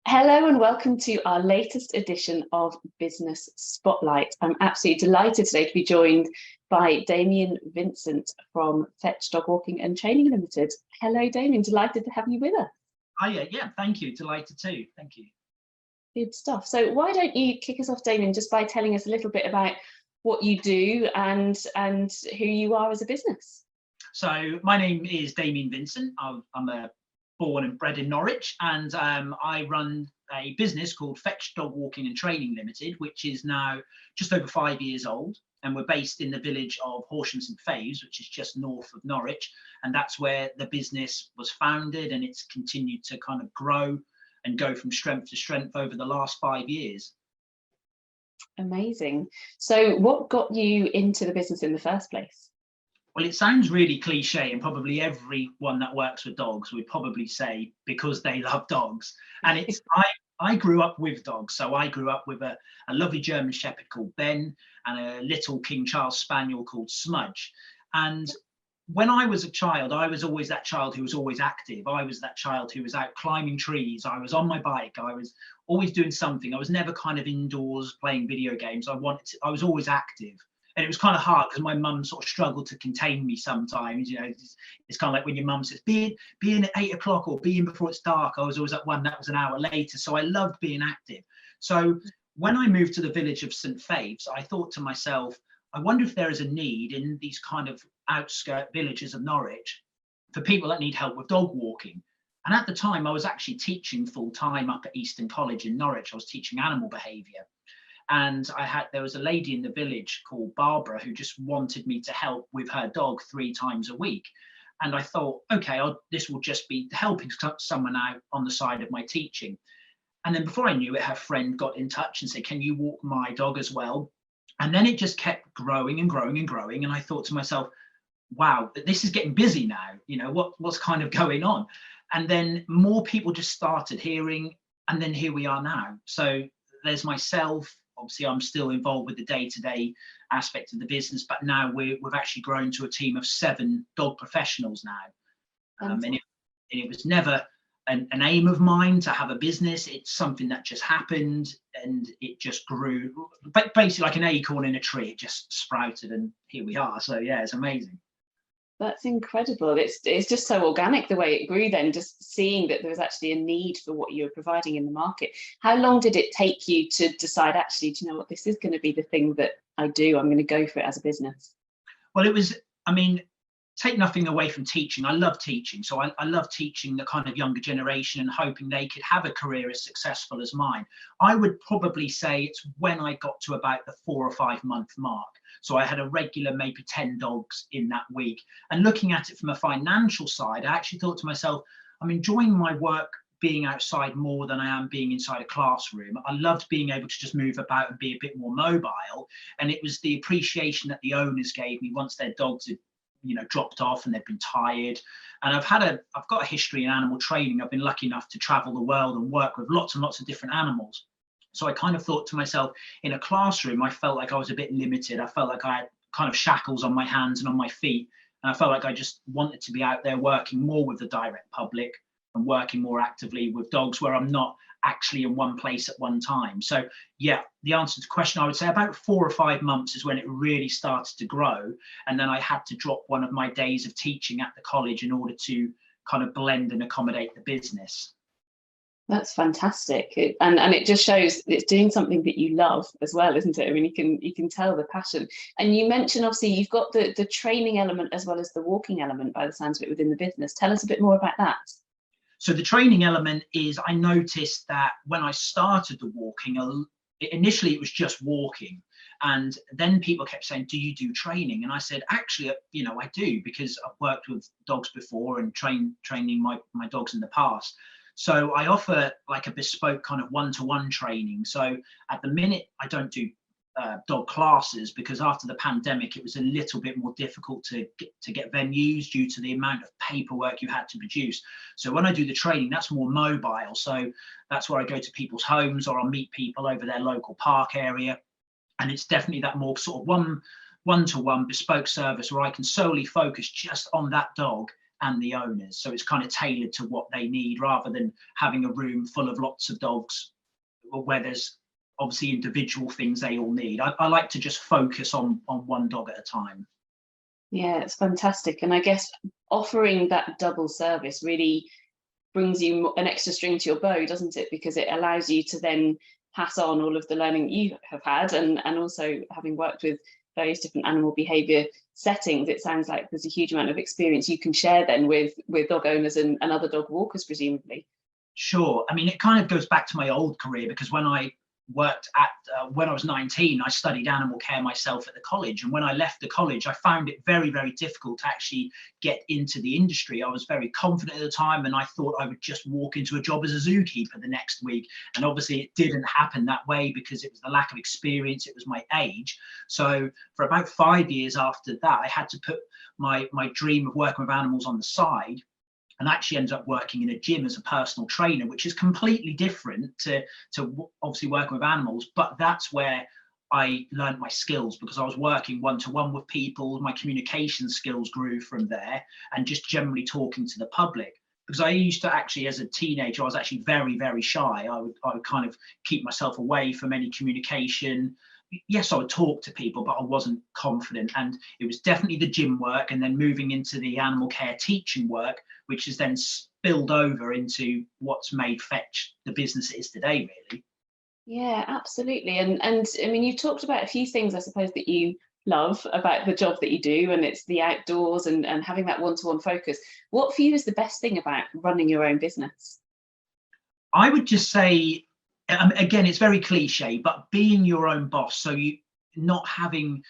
Hello and welcome to our latest edition of Business Spotlight. I'm absolutely delighted today to be joined by Damion Vincent from Fetch Dog Walking and Training Limited. Hello, Damion, delighted to have you with us. Hiya, yeah, thank you. Delighted too. Thank you. Good stuff. So why don't you kick us off, Damion, just by telling us a little bit about what you do and who you are as a business. So my name is Damion Vincent. I'm born and bred in Norwich, and I run a business called Fetch Dog Walking and Training Limited, which is now just over 5 years old. And we're based in the village of Horsham St Faves, which is just north of Norwich. And that's where the business was founded, and it's continued to kind of grow and go from strength to strength over the last 5 years. Amazing. So what got you into the business in the first place? Well, it sounds really cliche, and probably everyone that works with dogs would probably say because they love dogs. And it's I grew up with dogs. So I grew up with a lovely German Shepherd called Ben and a little King Charles Spaniel called Smudge. And when I was a child, I was always that child who was always active. I was that child who was out climbing trees. I was on my bike. I was always doing something. I was never kind of indoors playing video games. I was always active. And it was kind of hard because my mum sort of struggled to contain me sometimes. You know, it's kind of like when your mum says, be in at 8 o'clock or be in before it's dark. I was always at 1, that was an hour later. So I loved being active. So when I moved to the village of St Faves, I thought to myself, I wonder if there is a need in these kind of outskirt villages of Norwich for people that need help with dog walking. And at the time, I was actually teaching full time up at Easton College in Norwich. I was teaching animal behaviour. And there was a lady in the village called Barbara who just wanted me to help with her dog 3 times a week. And I thought, okay, this will just be helping someone out on the side of my teaching. And then before I knew it, her friend got in touch and said, can you walk my dog as well? And then it just kept growing and growing and growing. And I thought to myself, wow, this is getting busy now. You know, what's kind of going on? And then more people just started hearing, and then here we are now. So there's myself. Obviously, I'm still involved with the day-to-day aspect of the business, but now we've actually grown to a team of 7 dog professionals now. And it was never an aim of mine to have a business. It's something that just happened, and it just grew. Basically, like an acorn in a tree, it just sprouted, and here we are. So yeah, it's amazing. That's incredible. It's just so organic the way it grew then, just seeing that there was actually a need for what you were providing in the market. How long did it take you to decide, actually, do you know what, this is going to be the thing that I do, I'm going to go for it as a business? Well, it was, I mean, take nothing away from teaching. I love teaching. So I love teaching the kind of younger generation and hoping they could have a career as successful as mine. I would probably say it's when I got to about the 4 or 5 month mark. So I had a regular, maybe 10 dogs in that week. And looking at it from a financial side, I actually thought to myself, I'm enjoying my work being outside more than I am being inside a classroom. I loved being able to just move about and be a bit more mobile. And it was the appreciation that the owners gave me once their dogs had, you know, dropped off and they've been tired. And I've got a history in animal training. I've been lucky enough to travel the world and work with lots and lots of different animals. So I kind of thought to myself, in a classroom, I felt like I was a bit limited. I felt like I had kind of shackles on my hands and on my feet. And I felt like I just wanted to be out there working more with the direct public and working more actively with dogs where I'm not actually in one place at one time. So yeah, the answer to the question, I would say about 4 or 5 months is when it really started to grow. And then I had to drop one of my days of teaching at the college in order to kind of blend and accommodate the business. That's fantastic. And it just shows it's doing something that you love as well, isn't it? I mean, you can tell the passion. And you mentioned, obviously, you've got the training element as well as the walking element by the sounds of it within the business. Tell us a bit more about that. So the training element is, I noticed that when I started the walking, initially it was just walking. And then people kept saying, do you do training? And I said, actually, you know, I do, because I've worked with dogs before and training my dogs in the past. So I offer like a bespoke kind of one-to-one training. So at the minute, I don't do dog classes because after the pandemic, it was a little bit more difficult to get venues due to the amount of paperwork you had to produce. So when I do the training, that's more mobile. So that's where I go to people's homes, or I'll meet people over their local park area. And it's definitely that more sort of one-to-one bespoke service where I can solely focus just on that dog and the owners. So it's kind of tailored to what they need, rather than having a room full of lots of dogs where there's obviously individual things they all need. I like to just focus on one dog at a time. Yeah, it's fantastic. And I guess offering that double service really brings you an extra string to your bow, doesn't it? Because it allows you to then pass on all of the learning you have had, and also having worked with various different animal behavior settings, it sounds like there's a huge amount of experience you can share then with dog owners and other dog walkers, presumably. Sure. I mean, it kind of goes back to my old career, because when I worked at, when I was 19, I studied animal care myself at the college. And when I left the college, I found it very, very difficult to actually get into the industry. I was very confident at the time, and I thought I would just walk into a job as a zookeeper the next week. And obviously it didn't happen that way, because it was the lack of experience, it was my age. So for about 5 years after that, I had to put my dream of working with animals on the side, and actually ended up working in a gym as a personal trainer, which is completely different to obviously working with animals. But that's where I learned my skills, because I was working one-to-one with people. My communication skills grew from there, and just generally talking to the public. Because I used to actually, as a teenager, I was actually very, very shy. I would kind of keep myself away from any communication. Yes, I would talk to people, but I wasn't confident. And it was definitely the gym work, and then moving into the animal care teaching work, which has then spilled over into what's made Fetch the business it is today, really. Yeah, absolutely. And I mean, you talked about a few things, I suppose, that you love about the job that you do, and it's the outdoors and having that one-to-one focus. What for you is the best thing about running your own business? I would just say, again, it's very cliche, but being your own boss. So you not having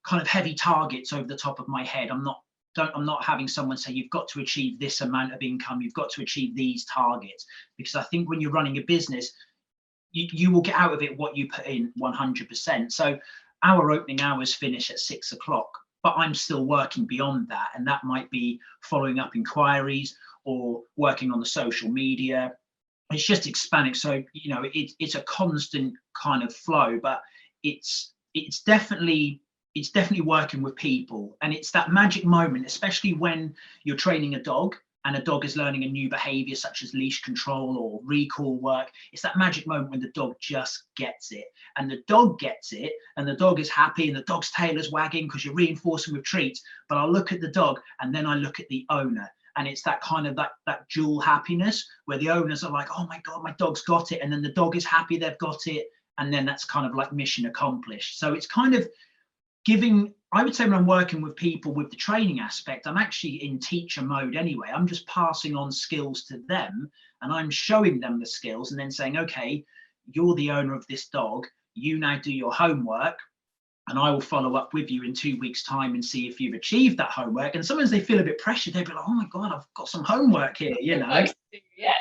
kind of heavy targets over the top of my head. I'm not having someone say, you've got to achieve this amount of income, you've got to achieve these targets. Because I think when you're running a business, you will get out of it what you put in 100%. So our opening hours finish at 6 o'clock, but I'm still working beyond that. And that might be following up inquiries or working on the social media. It's just expanding. So, you know, it's a constant kind of flow, but it's definitely working with people. And it's that magic moment, especially when you're training a dog and a dog is learning a new behavior, such as leash control or recall work. It's that magic moment when the dog just gets it, and the dog gets it, and the dog is happy, and the dog's tail is wagging because you're reinforcing with treats. But I look at the dog, and then I look at the owner, and it's that kind of that dual happiness, where the owners are like, oh my God, my dog's got it. And then the dog is happy they've got it. And then that's kind of like mission accomplished. So it's kind of giving, I would say, when I'm working with people with the training aspect, I'm actually in teacher mode anyway. I'm just passing on skills to them, and I'm showing them the skills, and then saying, okay, you're the owner of this dog. You now do your homework, and I will follow up with you in 2 weeks' time and see if you've achieved that homework. And sometimes they feel a bit pressured. They'll be like, oh my God, I've got some homework here, you know. Yeah.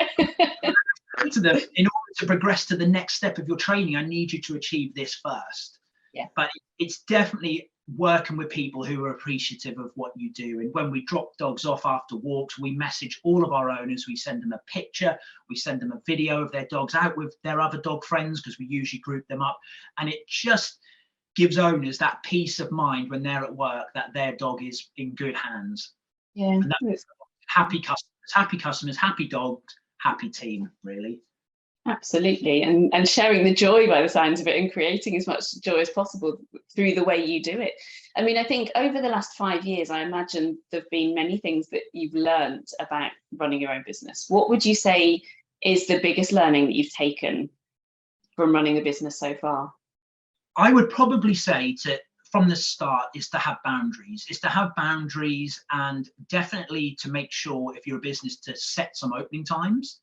To them, in order to progress to the next step of your training, I need you to achieve this first. Yeah. But it's definitely working with people who are appreciative of what you do. And when we drop dogs off after walks, we message all of our owners. We send them a picture, we send them a video of their dogs out with their other dog friends, because we usually group them up. And it just gives owners that peace of mind when they're at work that their dog is in good hands. Yeah. And that's happy customers, happy dogs, happy team, really. Absolutely. And sharing the joy by the sounds of it, and creating as much joy as possible through the way you do it. I mean, I think over the last 5 years, I imagine there've been many things that you've learned about running your own business. What would you say is the biggest learning that you've taken from running a business so far? I would probably say from the start is to have boundaries, and definitely to make sure, if you're a business, to set some opening times,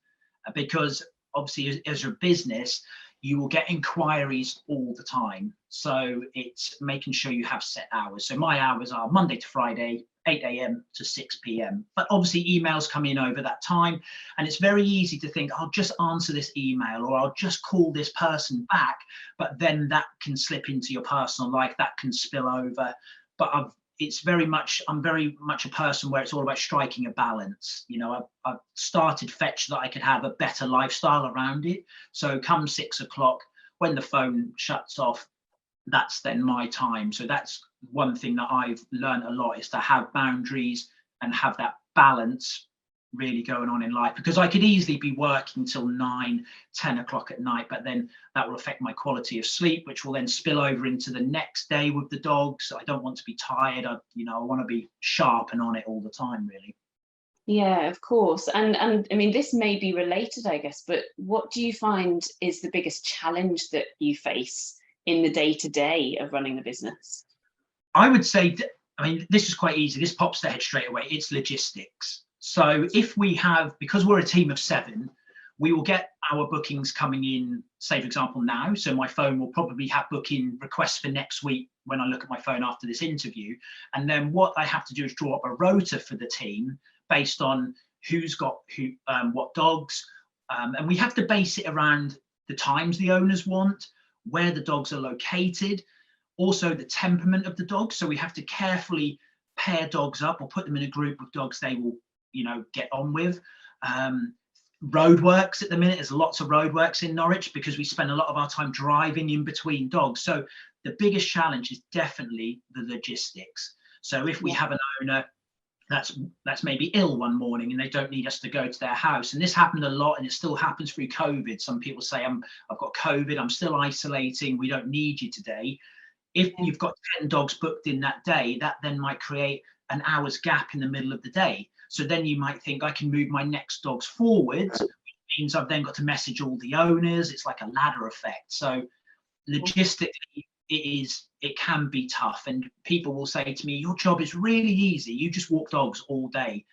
because obviously as a business, you will get inquiries all the time. So it's making sure you have set hours. So my hours are Monday to Friday, 8 a.m. to 6 p.m. But obviously emails come in over that time, and it's very easy to think, I'll just answer this email, or I'll just call this person back. But then that can slip into your personal life, that can spill over. But I'm very much a person where it's all about striking a balance. You know, I've started Fetch that I could have a better lifestyle around it. So come 6 o'clock, when the phone shuts off, that's then my time. So that's one thing that I've learned a lot, is to have boundaries and have that balance really going on in life, because I could easily be working till 9-10 o'clock at night, but then that will affect my quality of sleep, which will then spill over into the next day with the dogs. I don't want to be tired. I want to be sharp and on it all the time, really. Yeah, of course. And I mean, this may be related, I guess, but what do you find is the biggest challenge that you face in the day-to-day of running the business? I would say, I mean, this is quite easy. This pops the head straight away. It's logistics. So if we have, because we're a team of 7, we will get our bookings coming in, say, for example, now. So my phone will probably have booking requests for next week when I look at my phone after this interview. And then what I have to do is draw up a rota for the team based on who's got what dogs. And we have to base it around the times the owners want, where the dogs are located, also the temperament of the dogs. So we have to carefully pair dogs up or put them in a group of dogs they will, get on with. Roadworks at the minute, there's lots of roadworks in Norwich because we spend a lot of our time driving in between dogs. So the biggest challenge is definitely the logistics. So if we have an owner that's maybe ill one morning and they don't need us to go to their house, and this happened a lot and it still happens through COVID. Some people say, I've got COVID, I'm still isolating, we don't need you today. If you've got 10 dogs booked in that day, that then might create an hour's gap in the middle of the day. So then you might think, I can move my next dogs forwards, which means I've then got to message all the owners. It's like a ladder effect. So logistically, it can be tough. And people will say to me, your job is really easy. You just walk dogs all day.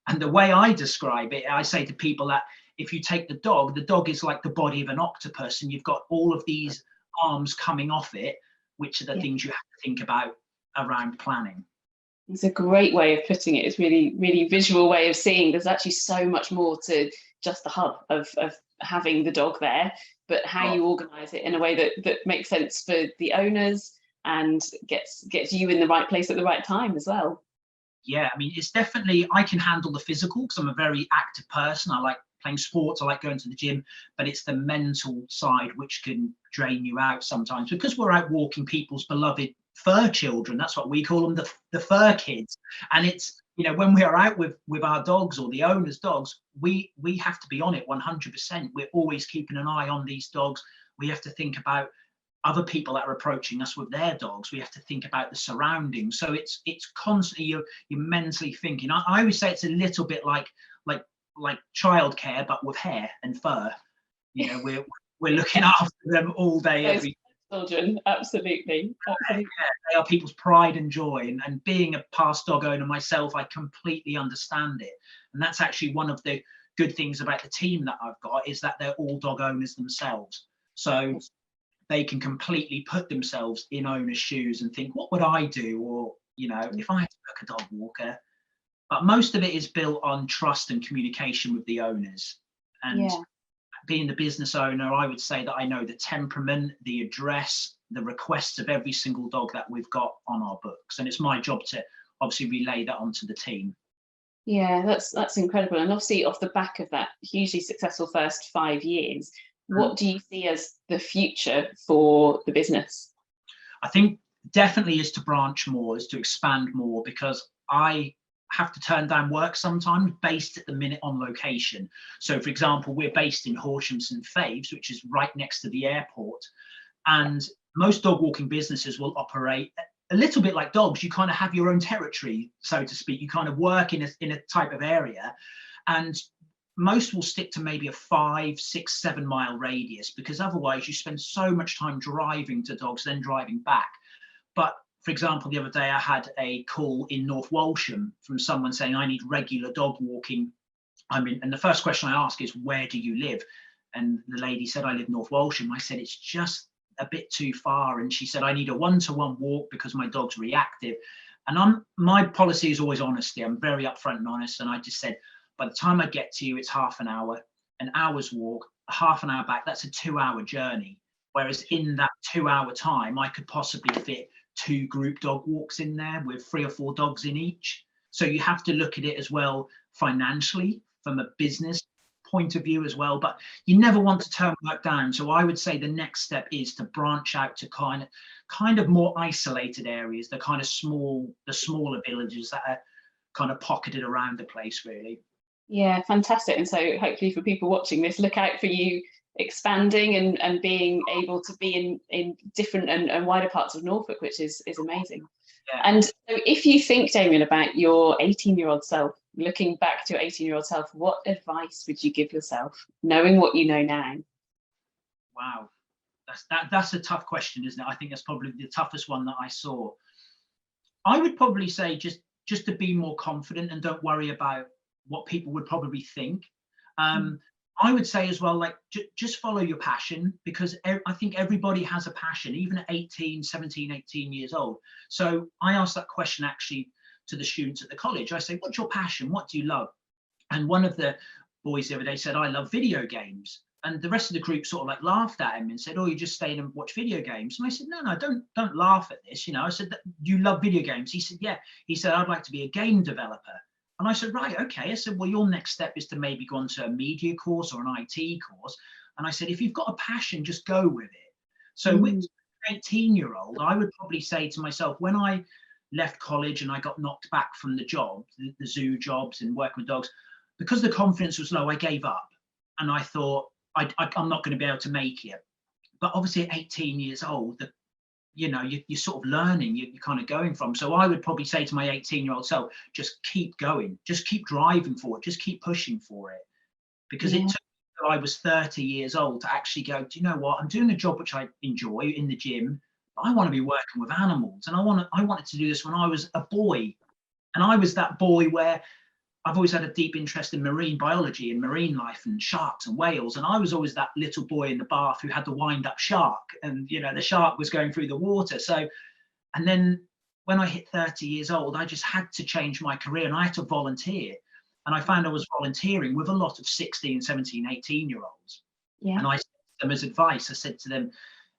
And the way I describe it, I say to people that if you take the dog is like the body of an octopus, and you've got all of these arms coming off it, which are the things you have to think about around planning. It's a great way of putting it. It's really, really visual way of seeing there's actually so much more to just the hub of having the dog there, but how you organize it in a way that makes sense for the owners and gets you in the right place at the right time as well. Yeah, I mean, it's definitely, I can handle the physical because I'm a very active person. I like playing sports, I like going to the gym, but it's the mental side which can drain you out sometimes, because we're out walking people's beloved fur children. That's what we call them, the fur kids. And it's, when we are out with our dogs or the owner's dogs, we have to be on it 100%. We're always keeping an eye on these dogs. We have to think about other people that are approaching us with their dogs. We have to think about the surroundings. So it's constantly you're mentally thinking. I always say it's a little bit like childcare, but with hair and fur. We're looking after them all day, every children. Absolutely. Yeah, they are people's pride and joy. And being a past dog owner myself, I completely understand it. And that's actually one of the good things about the team that I've got, is that they're all dog owners themselves. So they can completely put themselves in owner's shoes and think, what would I do? Or, if I had to book a dog walker. But most of it is built on trust and communication with the owners. And being the business owner, I would say that I know the temperament, the address, the requests of every single dog that we've got on our books. And it's my job to obviously relay that onto the team. Yeah, that's incredible. And obviously off the back of that hugely successful first 5 years, what do you see as the future for the business? I think definitely is to branch more, is to expand more, because I have to turn down work sometimes based at the minute on location. So for example, we're based in Horsham St Faves, which is right next to the airport. And most dog walking businesses will operate a little bit like dogs. You kind of have your own territory, so to speak. You kind of work in a type of area, and most will stick to maybe a 5, 6, 7 mile radius, because otherwise you spend so much time driving to dogs, then driving back. But for example, the other day I had a call in North Walsham from someone saying, I need regular dog walking. And the first question I ask is, where do you live? And the lady said, I live North Walsham. I said, it's just a bit too far. And she said, I need a 1-to-1 walk because my dog's reactive. And my policy is always honesty. I'm very upfront and honest. And I just said, by the time I get to you, it's half an hour, an hour's walk, a half an hour back. That's a 2-hour journey. Whereas in that 2-hour time, I could possibly fit 2 group dog walks in there with 3 or 4 dogs in each. So you have to look at it as well financially, from a business point of view as well, but you never want to turn work down. So I would say the next step is to branch out to kind of more isolated areas, the smaller villages that are kind of pocketed around the place, really. Yeah, fantastic. And so hopefully for people watching this, look out for you expanding and being able to be in different and wider parts of Norfolk, which is amazing. Yeah. And so if you think, Damion, about your 18-year-old self, looking back to your 18-year-old self, what advice would you give yourself, knowing what you know now? Wow, that's a tough question, isn't it? I think that's probably the toughest one that I saw. I would probably say just to be more confident and don't worry about what people would probably think. I would say as well, like, just follow your passion, because I think everybody has a passion, even at 18, 17, 18 years old. So I asked that question actually to the students at the college. I say, what's your passion? What do you love? And one of the boys the other day said, I love video games. And the rest of the group sort of like laughed at him and said, oh, you just stay in and watch video games. And I said, no, don't laugh at this. You know, I said, you love video games. He said, yeah. He said, I'd like to be a game developer. And I said, right, okay. I said, well, your next step is to maybe go on to a media course or an IT course. And I said, if you've got a passion, just go with it. So with an 18-year-old, I would probably say to myself, when I left college and I got knocked back from the job, the zoo jobs and working with dogs, because the confidence was low, I gave up. And I thought, I'm not going to be able to make it. But obviously at 18 years old, you're sort of learning, you're kind of going from. So I would probably say to my 18-year-old self, just keep going, just keep driving for it, just keep pushing for it. Because it took until I was 30 years old to actually go, do you know what? I'm doing a job which I enjoy in the gym, but I want to be working with animals. And I wanted to do this when I was a boy. And I was that boy where I've always had a deep interest in marine biology and marine life and sharks and whales. And I was always that little boy in the bath who had the wind up shark, and, you know, the shark was going through the water. So, and then when I hit 30 years old, I just had to change my career and I had to volunteer. And I found I was volunteering with a lot of 16, 17, 18-year-olds. Yeah. And I said to them as advice, I said to them,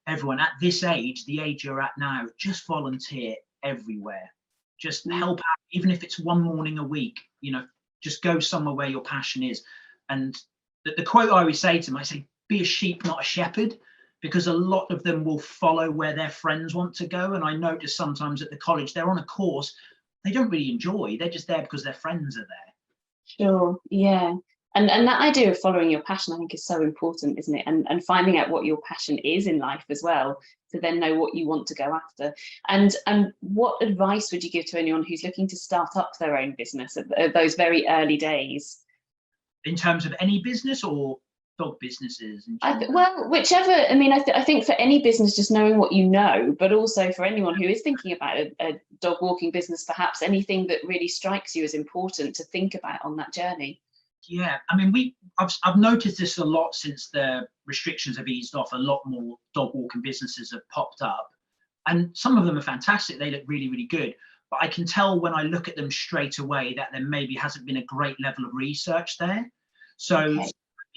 everyone at this age, the age you're at now, just volunteer everywhere. Just help out, even if it's one morning a week, you know, just go somewhere where your passion is. And the quote I always say to them, I say, be a sheep, not a shepherd, because a lot of them will follow where their friends want to go. And I notice sometimes at the college, they're on a course they don't really enjoy. They're just there because their friends are there. Sure, yeah. And that idea of following your passion, I think, is so important, isn't it? And finding out what your passion is in life as well, to then know what you want to go after. And what advice would you give to anyone who's looking to start up their own business at those very early days? In terms of any business or dog businesses? Well, whichever. I mean, I think for any business, just knowing what you know, but also for anyone who is thinking about a dog walking business, perhaps anything that really strikes you as important to think about on that journey. Yeah, I mean, I've noticed this a lot since the restrictions have eased off. A lot more dog walking businesses have popped up, and some of them are fantastic. They look really, really good. But I can tell when I look at them straight away that there maybe hasn't been a great level of research there. So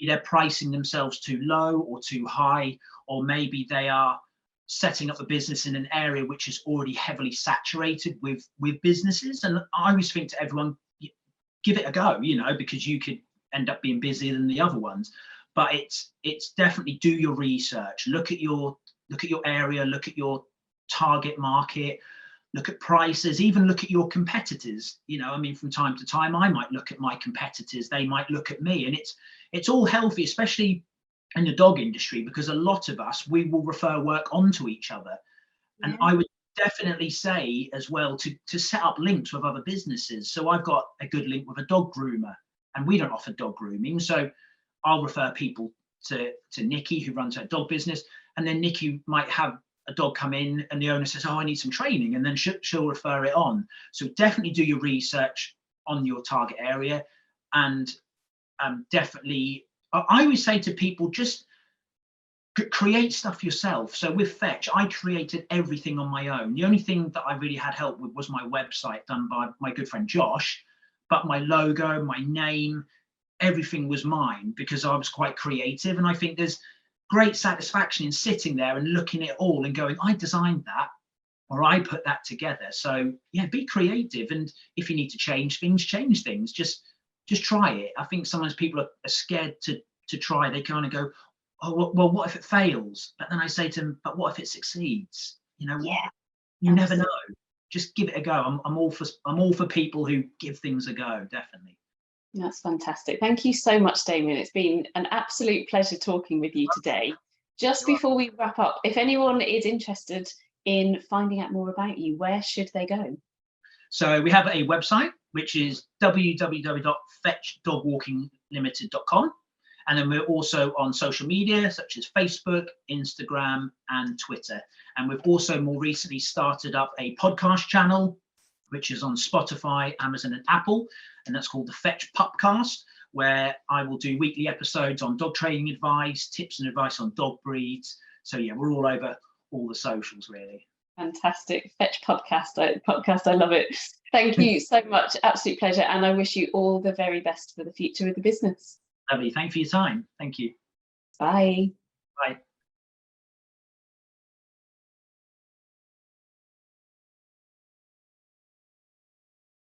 they're pricing themselves too low or too high, or maybe they are setting up a business in an area which is already heavily saturated with businesses. And I always think to everyone, give it a go, you know, because you could end up being busier than the other ones. But it's definitely do your research, look at your area, look at your target market, look at prices, even look at your competitors. You know, I mean, from time to time, I might look at my competitors, they might look at me, and it's all healthy, especially in the dog industry, because a lot of us, we will refer work onto each other. Yeah. And I would definitely say as well to set up links with other businesses. So I've got a good link with a dog groomer, and we don't offer dog grooming. So I'll refer people to Nikki, who runs her dog business, and then Nikki might have a dog come in and the owner says, oh, I need some training, and then she'll refer it on. So definitely do your research on your target area, and definitely, I always say to people, just create stuff yourself. So with Fetch, I created everything on my own. The only thing that I really had help with was my website done by my good friend Josh, but my logo, my name, everything was mine because I was quite creative. And I think there's great satisfaction in sitting there and looking at it all and going, I designed that, or I put that together. So yeah, be creative. And if you need to change things, Just try it. I think sometimes people are scared to try. They kind of go, oh, well, what if it fails? But then I say to them, but what if it succeeds? You know, you never know. just give it a go. I'm all for people who give things a go, definitely. That's fantastic. Thank you so much, Damion. It's been an absolute pleasure talking with you today. Just before we wrap up, if anyone is interested in finding out more about you, where should they go? So we have a website, which is www.fetchdogwalkinglimited.com. And then we're also on social media, such as Facebook, Instagram, and Twitter. And we've also more recently started up a podcast channel, which is on Spotify, Amazon, and Apple. And that's called the Fetch Pupcast, where I will do weekly episodes on dog training advice, tips and advice on dog breeds. So yeah, we're all over all the socials, really. Fantastic. Fetch podcast, I love it. Thank you so much. Absolute pleasure. And I wish you all the very best for the future of the business. Lovely. Thank you for your time. Thank you. Bye. Bye.